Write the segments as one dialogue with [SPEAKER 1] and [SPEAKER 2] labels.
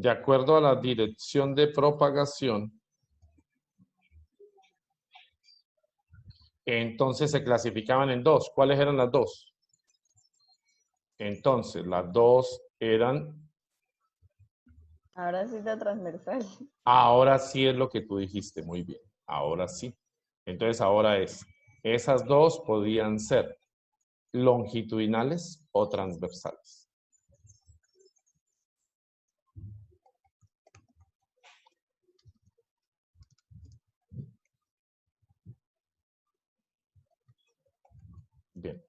[SPEAKER 1] de acuerdo a la dirección de propagación, entonces se clasificaban en dos. ¿Cuáles eran las dos? Entonces, las dos eran...
[SPEAKER 2] Ahora sí está transversal.
[SPEAKER 1] Ahora sí es lo que tú dijiste, muy bien. Ahora sí. Entonces, ahora es, esas dos podían ser longitudinales o transversales. Bien.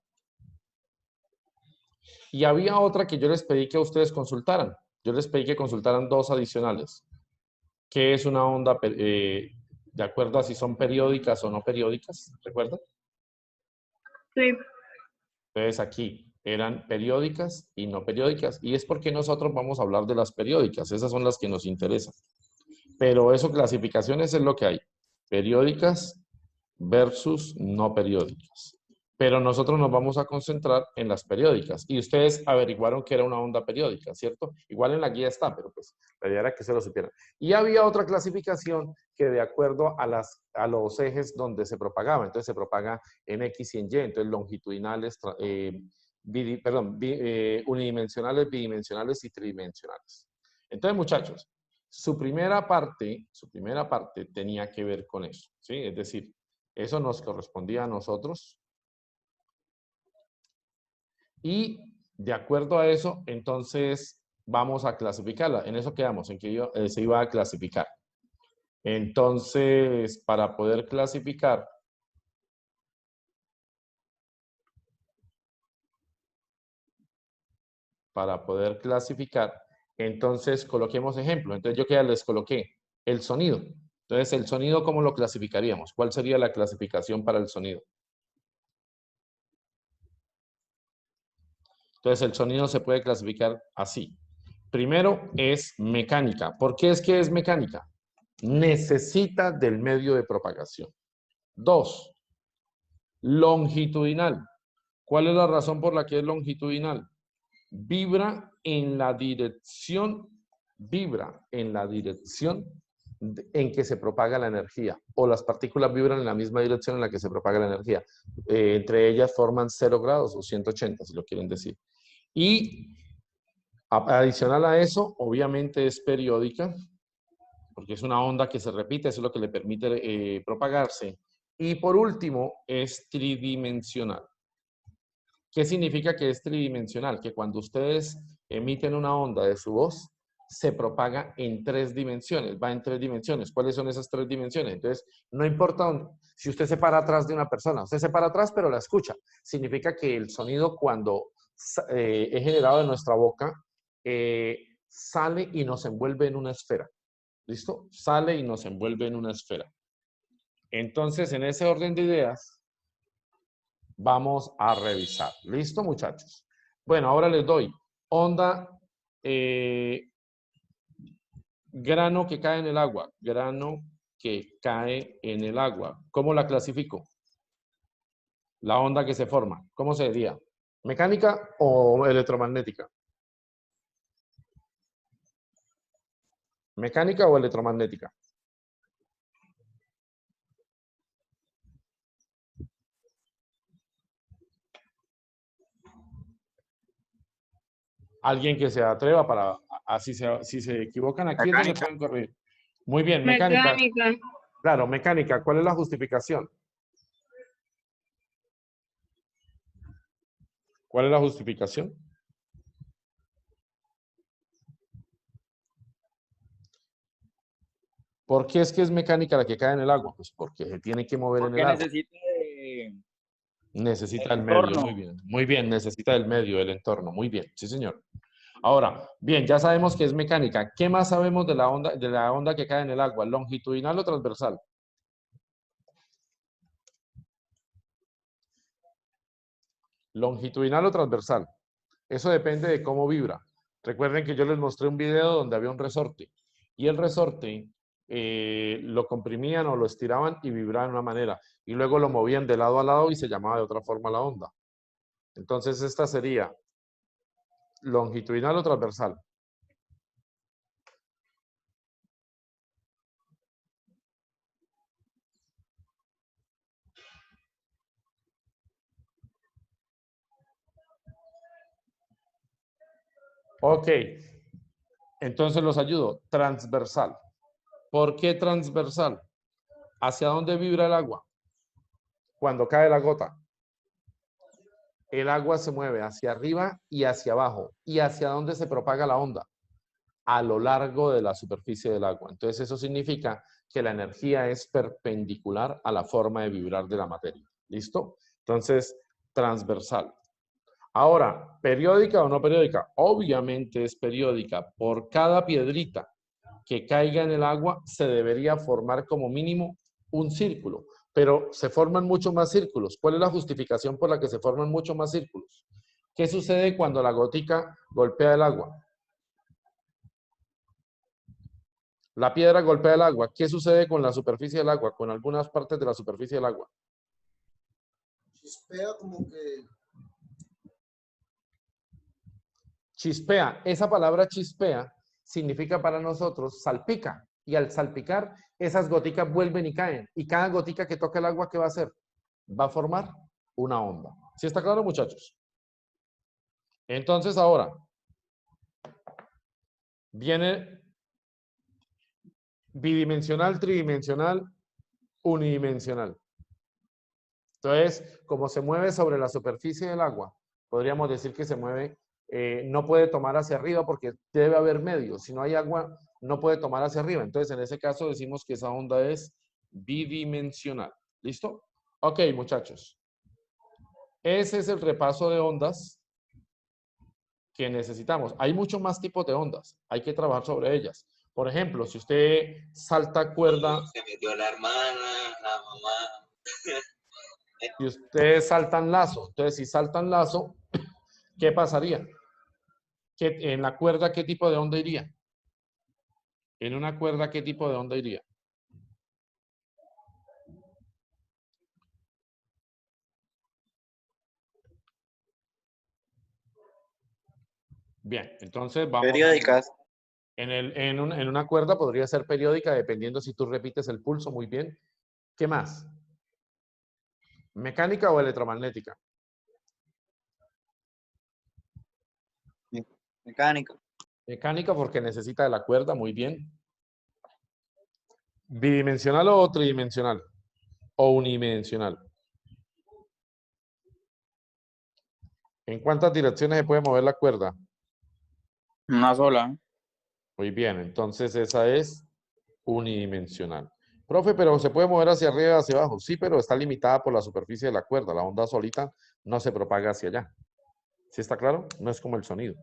[SPEAKER 1] Y había otra que yo les pedí que ustedes consultaran. Yo les pedí que consultaran dos adicionales. ¿Qué es una onda de acuerdo a si son periódicas o no periódicas? ¿Recuerdan?
[SPEAKER 3] Sí.
[SPEAKER 1] Entonces aquí eran periódicas y no periódicas. Y es porque nosotros vamos a hablar de las periódicas. Esas son las que nos interesan. Pero eso, clasificaciones es lo que hay. Periódicas versus no periódicas. Pero nosotros nos vamos a concentrar en las periódicas. Y ustedes averiguaron que era una onda periódica, ¿cierto? Igual en la guía está, pero pues la idea era que se lo supieran. Y había otra clasificación que de acuerdo a los ejes donde se propagaba. Entonces se propaga en X y en Y. Entonces longitudinales, unidimensionales, bidimensionales y tridimensionales. Entonces, muchachos, su primera parte tenía que ver con eso, ¿sí? Es decir, eso nos correspondía a nosotros. Y de acuerdo a eso, entonces vamos a clasificarla. En eso quedamos, en que se iba a clasificar. Entonces, para poder clasificar, entonces coloquemos ejemplo. Entonces yo que ya les coloqué el sonido. Entonces, el sonido, ¿cómo lo clasificaríamos? ¿Cuál sería la clasificación para el sonido? Entonces, el sonido se puede clasificar así. Primero es mecánica. ¿Por qué es que es mecánica? Necesita del medio de propagación. 2, longitudinal. ¿Cuál es la razón por la que es longitudinal? Vibra en la dirección en que se propaga la energía, o las partículas vibran en la misma dirección en la que se propaga la energía. Entre ellas forman 0 grados o 180, si lo quieren decir. Y adicional a eso, obviamente es periódica, porque es una onda que se repite, eso es lo que le permite propagarse. Y por último, es tridimensional. ¿Qué significa que es tridimensional? Que cuando ustedes emiten una onda de su voz, se propaga en 3 dimensiones, va en 3 dimensiones. ¿Cuáles son esas 3 dimensiones? Entonces, no importa si usted se para atrás de una persona, usted se para atrás pero la escucha. Significa que el sonido cuando es generado en nuestra boca, sale y nos envuelve en una esfera. ¿Listo? Sale y nos envuelve en una esfera. Entonces, en ese orden de ideas, vamos a revisar. ¿Listo, muchachos? Bueno, ahora les doy onda, grano que cae en el agua. Grano que cae en el agua. ¿Cómo la clasifico? La onda que se forma. ¿Cómo se diría? ¿Mecánica o electromagnética? ¿Mecánica o electromagnética? Alguien que se atreva para, así si se equivocan aquí es donde pueden corregir. Muy bien, mecánica.
[SPEAKER 3] Mecánica.
[SPEAKER 1] Claro, mecánica. ¿Cuál es la justificación? ¿Cuál es la justificación? ¿Por qué es que es mecánica la que cae en el agua? Pues porque se tiene que mover en el agua. Necesita el medio, muy bien. Muy bien, necesita el medio, el entorno. Muy bien, sí, señor. Ahora, bien, ya sabemos que es mecánica. ¿Qué más sabemos de la onda que cae en el agua? ¿Longitudinal o transversal? ¿Longitudinal o transversal? Eso depende de cómo vibra. Recuerden que yo les mostré un video donde había un resorte. Y el resorte lo comprimían o lo estiraban y vibraba de una manera. Y luego lo movían de lado a lado y se llamaba de otra forma la onda. Entonces esta sería longitudinal o transversal. Ok. Entonces los ayudo. Transversal. ¿Por qué transversal? ¿Hacia dónde vibra el agua? Cuando cae la gota. El agua se mueve hacia arriba y hacia abajo. ¿Y hacia dónde se propaga la onda? A lo largo de la superficie del agua. Entonces eso significa que la energía es perpendicular a la forma de vibrar de la materia. ¿Listo? Entonces, transversal. Ahora, ¿periódica o no periódica? Obviamente es periódica. Por cada piedrita que caiga en el agua se debería formar como mínimo un círculo, pero se forman muchos más círculos. ¿Cuál es la justificación por la que se forman muchos más círculos? ¿Qué sucede cuando la gotica golpea el agua? La piedra golpea el agua. ¿Qué sucede con la superficie del agua? Con algunas partes de la superficie del agua.
[SPEAKER 2] Chispea como que...
[SPEAKER 1] Chispea. Esa palabra chispea significa para nosotros salpica. Y al salpicar, esas goticas vuelven y caen. Y cada gotica que toca el agua, ¿qué va a hacer? Va a formar una onda. ¿Sí está claro, muchachos? Entonces ahora viene bidimensional, tridimensional, unidimensional. Entonces, como se mueve sobre la superficie del agua, podríamos decir que se mueve, no puede tomar hacia arriba porque debe haber medio. Si no hay agua, no puede tomar hacia arriba. Entonces, en ese caso decimos que esa onda es bidimensional. ¿Listo? Ok, muchachos. Ese es el repaso de ondas que necesitamos. Hay muchos más tipos de ondas. Hay que trabajar sobre ellas. Por ejemplo, si usted salta cuerda...
[SPEAKER 4] Se metió la hermana, la mamá.
[SPEAKER 1] Y ustedes saltan lazo. Entonces, si saltan lazo, ¿qué pasaría? En la cuerda, ¿qué tipo de onda iría? En una cuerda, ¿qué tipo de onda iría? Bien, entonces vamos.
[SPEAKER 4] Periódicas.
[SPEAKER 1] En una cuerda podría ser periódica, dependiendo si tú repites el pulso muy bien. ¿Qué más? ¿Mecánica o electromagnética?
[SPEAKER 4] Mecánica.
[SPEAKER 1] Mecánica porque necesita de la cuerda, muy bien. ¿Bidimensional o tridimensional? ¿O unidimensional? ¿En cuántas direcciones se puede mover la cuerda?
[SPEAKER 4] Una sola.
[SPEAKER 1] Muy bien, entonces esa es unidimensional. Profe, pero se puede mover hacia arriba y hacia abajo. Sí, pero está limitada por la superficie de la cuerda. La onda solita no se propaga hacia allá. ¿Sí está claro? No es como el sonido.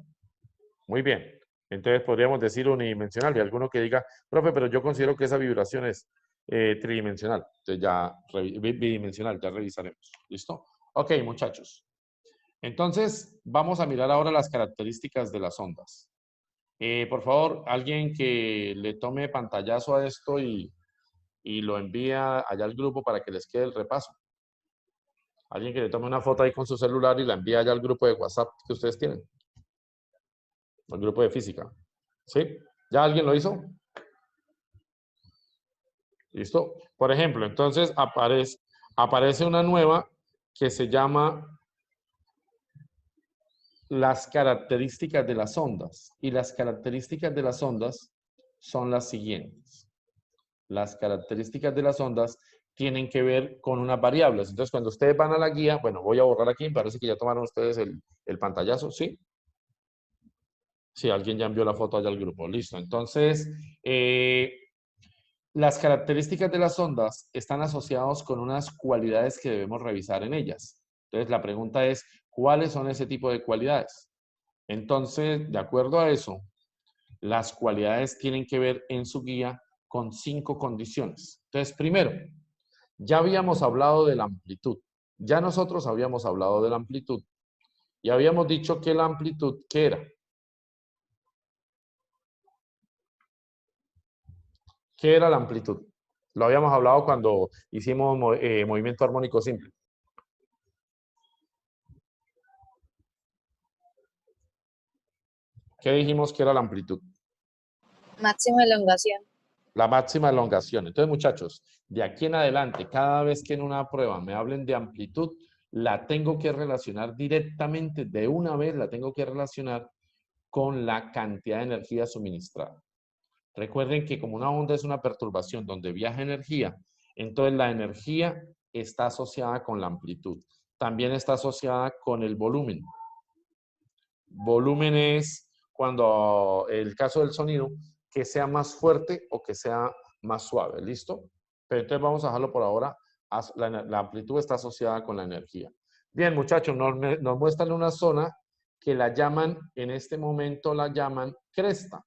[SPEAKER 1] Muy bien. Entonces podríamos decir unidimensional. Y alguno que diga, profe, pero yo considero que esa vibración es tridimensional. Entonces ya, bidimensional, ya revisaremos. ¿Listo? Ok, muchachos. Entonces, vamos a mirar ahora las características de las ondas. Por favor, alguien que le tome pantallazo a esto y lo envía allá al grupo para que les quede el repaso. Alguien que le tome una foto ahí con su celular y la envía allá al grupo de WhatsApp que ustedes tienen. Al grupo de física. ¿Sí? ¿Ya alguien lo hizo? ¿Listo? Por ejemplo, entonces aparece una nueva que se llama las características de las ondas. Y las características de las ondas son las siguientes. Las características de las ondas tienen que ver con unas variables. Entonces, cuando ustedes van a la guía, bueno, voy a borrar aquí, me parece que ya tomaron ustedes el pantallazo, ¿sí? Sí, alguien ya envió la foto allá al grupo, listo. Entonces, las características de las ondas están asociadas con unas cualidades que debemos revisar en ellas. Entonces, la pregunta es, ¿cuáles son ese tipo de cualidades? Entonces, de acuerdo a eso, las cualidades tienen que ver en su guía con 5 condiciones. Entonces, primero, ya habíamos hablado de la amplitud. Ya nosotros habíamos hablado de la amplitud. Y habíamos dicho que la amplitud, ¿qué era? ¿Qué era la amplitud? Lo habíamos hablado cuando hicimos movimiento armónico simple. ¿Qué dijimos que era la amplitud?
[SPEAKER 5] Máxima elongación.
[SPEAKER 1] La máxima elongación. Entonces, muchachos, de aquí en adelante, cada vez que en una prueba me hablen de amplitud, la tengo que relacionar directamente, de una vez la tengo que relacionar con la cantidad de energía suministrada. Recuerden que como una onda es una perturbación donde viaja energía, entonces la energía está asociada con la amplitud. También está asociada con el volumen. Volumen es cuando el caso del sonido, que sea más fuerte o que sea más suave. ¿Listo? Pero entonces vamos a dejarlo por ahora. La amplitud está asociada con la energía. Bien, muchachos, nos muestran una zona que la llaman, en este momento la llaman cresta.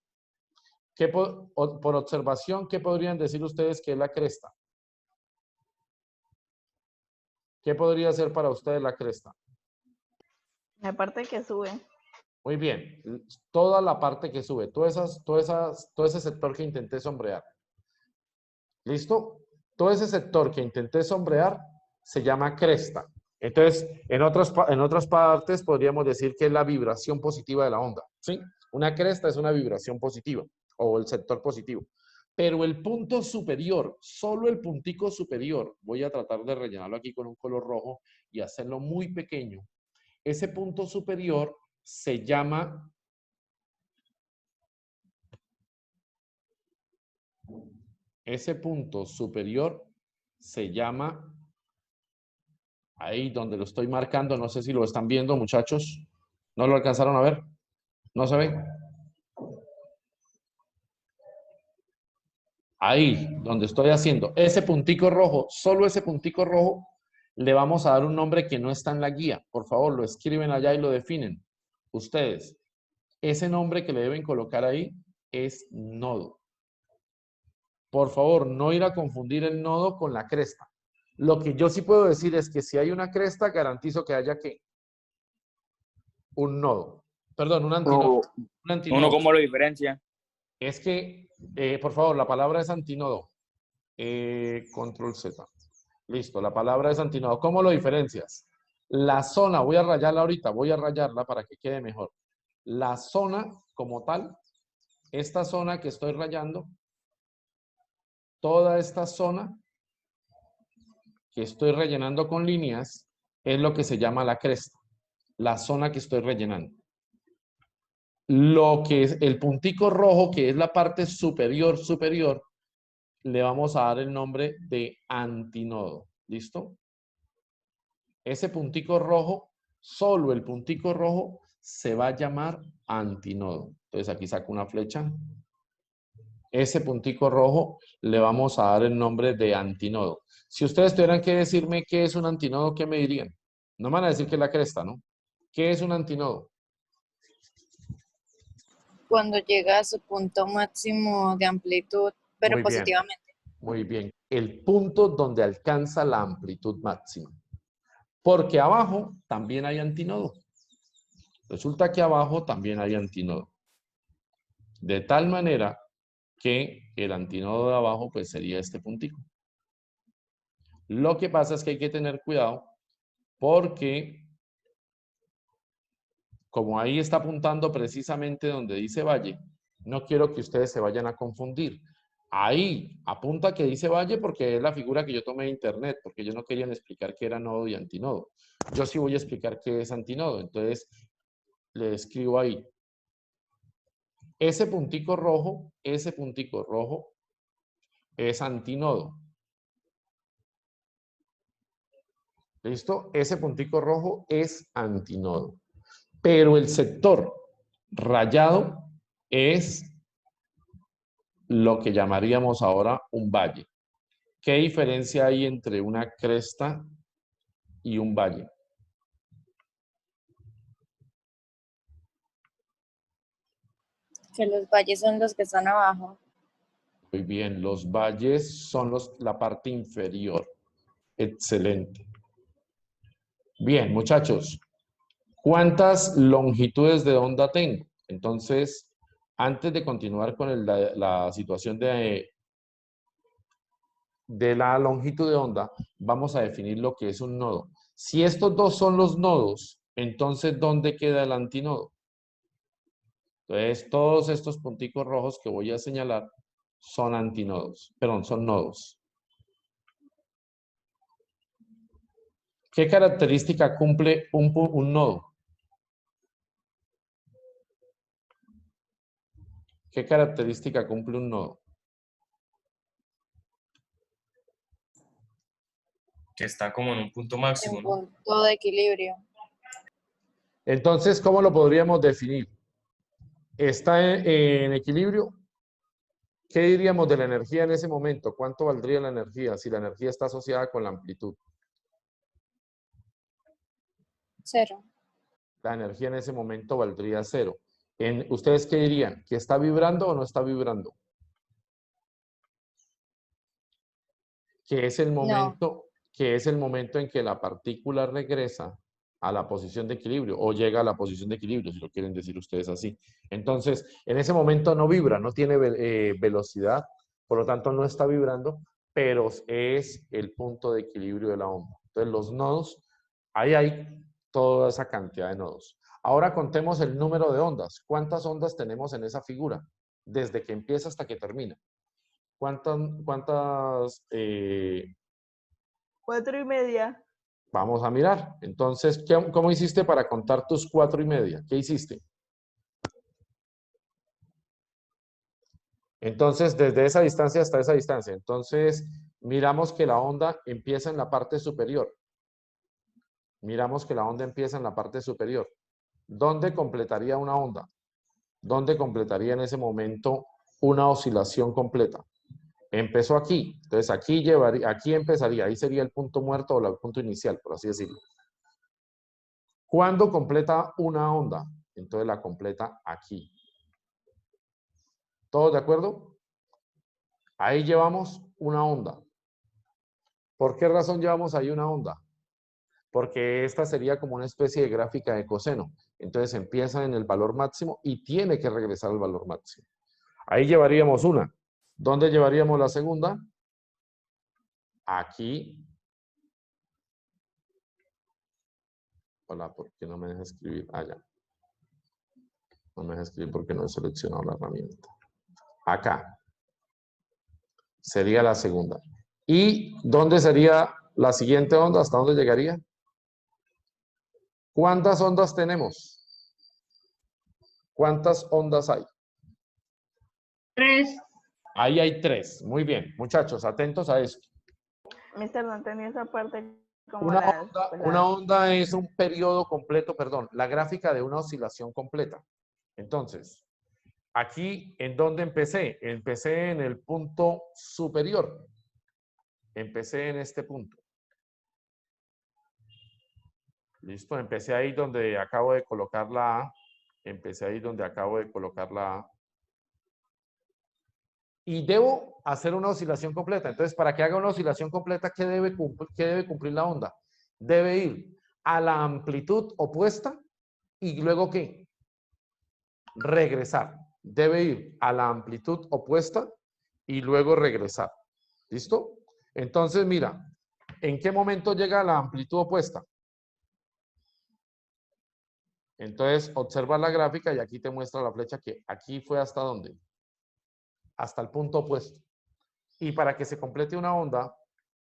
[SPEAKER 1] Por observación, ¿qué podrían decir ustedes que es la cresta? ¿Qué podría ser para ustedes la cresta?
[SPEAKER 3] La parte que sube.
[SPEAKER 1] Muy bien, toda la parte que sube, todo ese sector que intenté sombrear. ¿Listo? Todo ese sector que intenté sombrear se llama cresta. Entonces, en otras partes podríamos decir que es la vibración positiva de la onda. ¿Sí? Una cresta es una vibración positiva o el sector positivo. Pero el punto superior, solo el puntico superior, voy a tratar de rellenarlo aquí con un color rojo y hacerlo muy pequeño. Ese punto superior se llama ahí donde lo estoy marcando, no sé si lo están viendo, muchachos. ¿No lo alcanzaron a ver? ¿No se ve? Ahí, donde estoy haciendo ese puntico rojo, solo ese puntico rojo, le vamos a dar un nombre que no está en la guía. Por favor, lo escriben allá y lo definen. Ustedes, ese nombre que le deben colocar ahí es nodo. Por favor, no ir a confundir el nodo con la cresta. Lo que yo sí puedo decir es que si hay una cresta, garantizo que haya ¿qué? Un nodo. Perdón, un antinodo. Un antinodo.
[SPEAKER 4] ¿Uno cómo lo diferencia?
[SPEAKER 1] Es que, por favor, la palabra es antinodo. Control Z. Listo, la palabra es antinodo. ¿Cómo lo diferencias? La zona, voy a rayarla ahorita, voy a rayarla para que quede mejor. La zona como tal, esta zona que estoy rayando, toda esta zona que estoy rellenando con líneas, es lo que se llama la cresta. La zona que estoy rellenando. Lo que es el puntico rojo, que es la parte superior, le vamos a dar el nombre de antinodo. ¿Listo? Ese puntico rojo, solo el puntico rojo, se va a llamar antinodo. Entonces aquí saco una flecha. Ese puntico rojo le vamos a dar el nombre de antinodo. Si ustedes tuvieran que decirme qué es un antinodo, ¿qué me dirían? No me van a decir que es la cresta, ¿no? ¿Qué es un antinodo?
[SPEAKER 5] Cuando llega a su punto máximo de amplitud, pero
[SPEAKER 1] Muy bien.
[SPEAKER 5] positivamente.
[SPEAKER 1] Muy bien. El punto donde alcanza la amplitud máxima. Porque abajo también hay antinodo. Resulta que abajo también hay antinodo. De tal manera que el antinodo de abajo pues sería este puntico. Lo que pasa es que hay que tener cuidado porque como ahí está apuntando precisamente donde dice valle, no quiero que ustedes se vayan a confundir. Ahí apunta que dice valle porque es la figura que yo tomé de internet, porque ellos no querían explicar qué era nodo y antinodo. Yo sí voy a explicar qué es antinodo, entonces le escribo ahí. Ese puntico rojo es antinodo. ¿Listo? Ese puntico rojo es antinodo. Pero el sector rayado es lo que llamaríamos ahora un valle. ¿Qué diferencia hay entre una cresta y un valle?
[SPEAKER 5] Que los valles son los que están abajo.
[SPEAKER 1] Muy bien, los valles son la parte inferior. Excelente. Bien, muchachos, ¿cuántas longitudes de onda tengo? Entonces, antes de continuar con la situación de la longitud de onda, vamos a definir lo que es un nodo. Si estos dos son los nodos, entonces, ¿dónde queda el antinodo? Entonces, todos estos punticos rojos que voy a señalar son antinodos, perdón, son nodos. ¿Qué característica cumple un nodo? ¿Qué característica cumple un nodo?
[SPEAKER 2] Que está como en un punto
[SPEAKER 5] En
[SPEAKER 2] máximo, ¿no?
[SPEAKER 5] punto de equilibrio.
[SPEAKER 1] Entonces, ¿cómo lo podríamos definir? ¿Está en equilibrio? ¿Qué diríamos de la energía en ese momento? ¿Cuánto valdría la energía si la energía está asociada con la amplitud?
[SPEAKER 5] 0.
[SPEAKER 1] La energía en ese momento valdría 0. ¿Ustedes qué dirían? ¿Que está vibrando o no está vibrando? Que es el momento en que la partícula regresa a la posición de equilibrio o llega a la posición de equilibrio, si lo quieren decir ustedes así. Entonces, en ese momento no vibra, no tiene velocidad, por lo tanto no está vibrando, pero es el punto de equilibrio de la onda. Entonces, los nodos, ahí hay toda esa cantidad de nodos. Ahora contemos el número de ondas. ¿Cuántas ondas tenemos en esa figura? Desde que empieza hasta que termina. ¿Cuántas
[SPEAKER 3] 4:30.
[SPEAKER 1] vamos a mirar? Entonces, ¿cómo hiciste para contar tus 4:30? ¿Qué hiciste? Entonces, desde esa distancia hasta esa distancia. Entonces, miramos que la onda empieza en la parte superior. Miramos que la onda empieza en la parte superior. ¿Dónde completaría una onda? ¿Dónde completaría en ese momento una oscilación completa? Empezó aquí, entonces aquí empezaría, ahí sería el punto muerto o el punto inicial, por así decirlo. ¿Cuándo completa una onda? Entonces la completa aquí. ¿Todos de acuerdo? Ahí llevamos una onda. ¿Por qué razón llevamos ahí una onda? Porque esta sería como una especie de gráfica de coseno. Entonces empieza en el valor máximo y tiene que regresar al valor máximo. Ahí llevaríamos una. ¿Dónde llevaríamos la segunda? Aquí. Hola, ¿por qué no me deja escribir? Allá. No me deja escribir porque no he seleccionado la herramienta. Acá. Sería la segunda. ¿Y dónde sería la siguiente onda? ¿Hasta dónde llegaría? ¿Cuántas ondas tenemos? ¿Cuántas ondas hay?
[SPEAKER 6] 3.
[SPEAKER 1] Ahí hay 3. Muy bien. Muchachos, atentos a esto.
[SPEAKER 3] Mister, no entendí esa parte como
[SPEAKER 1] Una onda es un periodo completo, perdón, la gráfica de una oscilación completa. Entonces, aquí, ¿en dónde empecé? Empecé en el punto superior. Empecé en este punto. Listo, empecé ahí donde acabo de colocar la A. Empecé ahí donde acabo de colocar la A. Y debo hacer una oscilación completa. Entonces, para que haga una oscilación completa, ¿qué debe cumplir la onda? Debe ir a la amplitud opuesta y luego ¿qué? Regresar. Debe ir a la amplitud opuesta y luego regresar. ¿Listo? Entonces, mira, ¿en qué momento llega a la amplitud opuesta? Entonces, observa la gráfica y aquí te muestra la flecha que aquí fue hasta dónde. Hasta el punto opuesto. Y para que se complete una onda,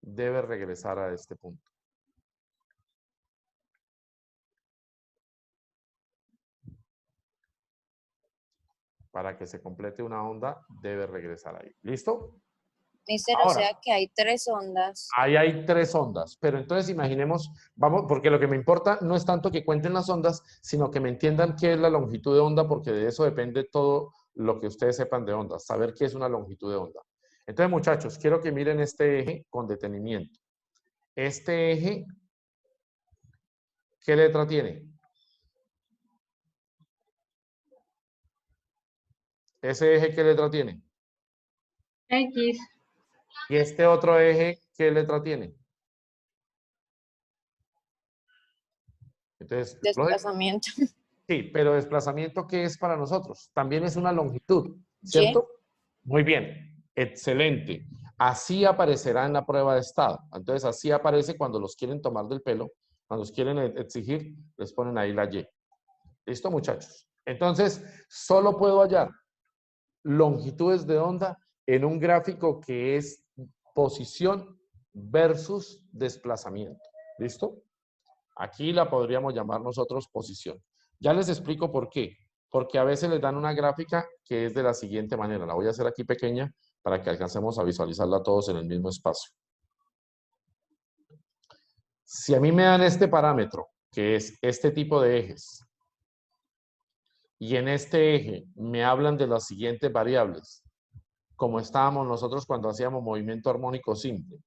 [SPEAKER 1] debe regresar a este punto. Para que se complete una onda, debe regresar ahí. ¿Listo?
[SPEAKER 5] Mister, o
[SPEAKER 1] Ahora,
[SPEAKER 5] sea que hay 3 ondas.
[SPEAKER 1] ahí hay 3 ondas, pero entonces imaginemos, vamos, porque lo que me importa no es tanto que cuenten las ondas, sino que me entiendan qué es la longitud de onda, porque de eso depende todo lo que ustedes sepan de ondas, saber qué es una longitud de onda. Entonces, muchachos, quiero que miren este eje con detenimiento. Este eje, ¿qué letra tiene? Ese eje, ¿qué letra tiene?
[SPEAKER 6] X.
[SPEAKER 1] Y este otro eje, ¿qué letra tiene? Entonces,
[SPEAKER 5] Desplazamiento.
[SPEAKER 1] sí, pero desplazamiento, ¿qué es para nosotros? También es una longitud,
[SPEAKER 5] Y.
[SPEAKER 1] ¿cierto? Muy bien, excelente. Así aparecerá en la prueba de estado. Entonces, así aparece cuando los quieren tomar del pelo, cuando los quieren exigir, les ponen ahí la Y. ¿Listo, muchachos? Entonces, solo puedo hallar longitudes de onda en un gráfico que es posición versus desplazamiento. ¿Listo? Aquí la podríamos llamar nosotros posición. Ya les explico por qué. Porque a veces les dan una gráfica que es de la siguiente manera. La voy a hacer aquí pequeña para que alcancemos a visualizarla todos en el mismo espacio. Si a mí me dan este parámetro, que es este tipo de ejes, y en este eje me hablan de las siguientes variables, como estábamos nosotros cuando hacíamos movimiento armónico simple.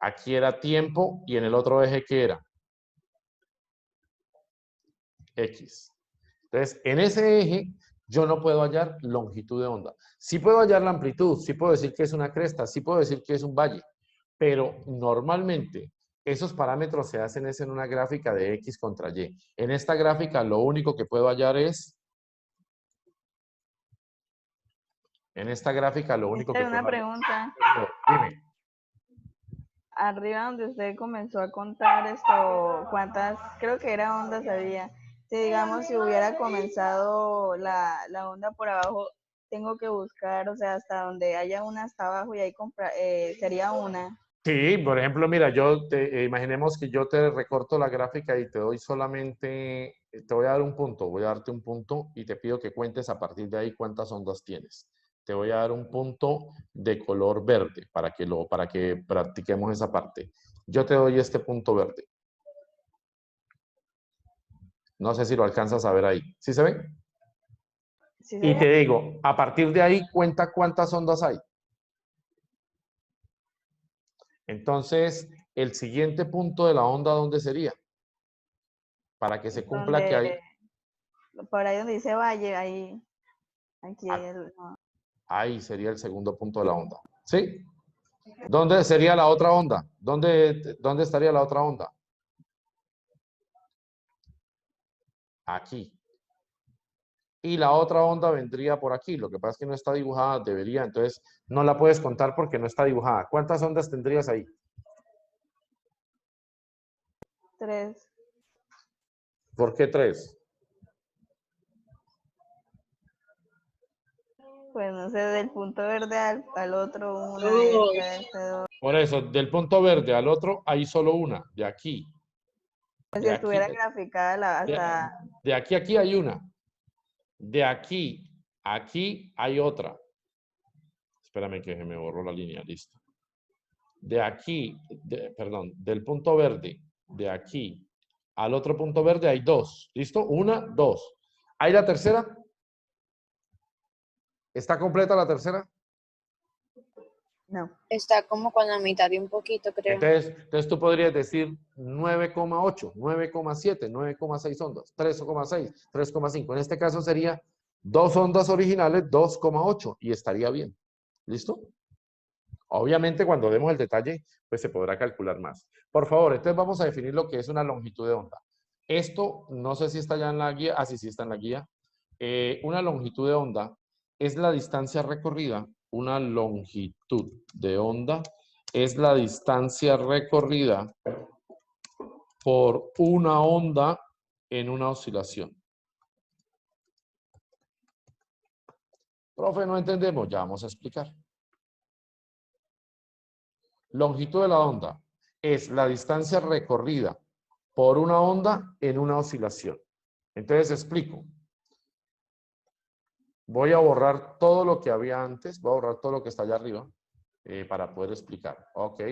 [SPEAKER 1] Aquí era tiempo y en el otro eje, ¿qué era? X. Entonces, en ese eje yo no puedo hallar longitud de onda. Sí puedo hallar la amplitud, sí puedo decir que es una cresta, sí puedo decir que es un valle, pero normalmente esos parámetros se hacen en una gráfica de X contra Y. En esta gráfica lo único que puedo hallar es... En esta gráfica lo único que
[SPEAKER 3] Mister,
[SPEAKER 1] puedo
[SPEAKER 3] una
[SPEAKER 1] hallar...
[SPEAKER 3] pregunta.
[SPEAKER 1] Dime.
[SPEAKER 3] Arriba donde usted comenzó a contar esto, ¿cuántas, creo que era ondas había? Si digamos, si hubiera comenzado la onda por abajo, tengo que buscar, o sea, hasta donde haya una hasta abajo y ahí sería una.
[SPEAKER 1] Sí, por ejemplo, mira, imaginemos que yo te recorto la gráfica y te doy solamente, te voy a dar un punto, voy a darte un punto y te pido que cuentes a partir de ahí cuántas ondas tienes. Te voy a dar un punto de color verde para que practiquemos esa parte. Yo te doy este punto verde. No sé si lo alcanzas a ver ahí. ¿Sí se ve?
[SPEAKER 3] ¿Sí
[SPEAKER 1] Y
[SPEAKER 3] se
[SPEAKER 1] te
[SPEAKER 3] ve?
[SPEAKER 1] digo, a partir de ahí cuenta cuántas ondas hay. Entonces, el siguiente punto de la onda, ¿dónde sería? Para que se cumpla que hay...
[SPEAKER 3] Por ahí donde dice valle, ahí, aquí,
[SPEAKER 1] Ah,
[SPEAKER 3] no.
[SPEAKER 1] ahí sería el segundo punto de la onda. ¿Sí? ¿Dónde sería la otra onda? ¿Dónde estaría la otra onda? Aquí. Y la otra onda vendría por aquí. Lo que pasa es que no está dibujada, debería. Entonces, no la puedes contar porque no está dibujada. ¿Cuántas ondas tendrías ahí?
[SPEAKER 3] 3.
[SPEAKER 1] ¿Por qué 3?
[SPEAKER 3] Pues no sé, del punto verde al otro uno, este 2.
[SPEAKER 1] Por eso, del punto verde al otro hay solo una. De aquí.
[SPEAKER 3] Si
[SPEAKER 1] De aquí.
[SPEAKER 3] estuviera graficada hasta...
[SPEAKER 1] De aquí a aquí hay una. De aquí a aquí hay otra. Espérame que se me borró la línea. Listo. De aquí, perdón, del punto verde, de aquí al otro punto verde hay 2. ¿Listo? 1, 2. ¿Hay la tercera? ¿Está completa la tercera?
[SPEAKER 3] No.
[SPEAKER 5] Está como con la mitad de un poquito, creo.
[SPEAKER 1] Entonces tú podrías decir 9,8, 9,7, 9,6 ondas, 3,6, 3,5. En este caso sería 2 ondas originales, 2,8 y estaría bien. ¿Listo? Obviamente cuando demos el detalle, pues se podrá calcular más. Por favor, entonces vamos a definir lo que es una longitud de onda. Esto, no sé si está ya en la guía. Ah, sí, sí está en la guía. Una longitud de onda es la distancia recorrida. Una longitud de onda es la distancia recorrida por una onda en una oscilación. Profe, no entendemos. Ya vamos a explicar. Longitud de la onda es la distancia recorrida por una onda en una oscilación. Entonces explico. Voy a borrar todo lo que había antes, voy a borrar todo lo que está allá arriba para poder explicar. Ok.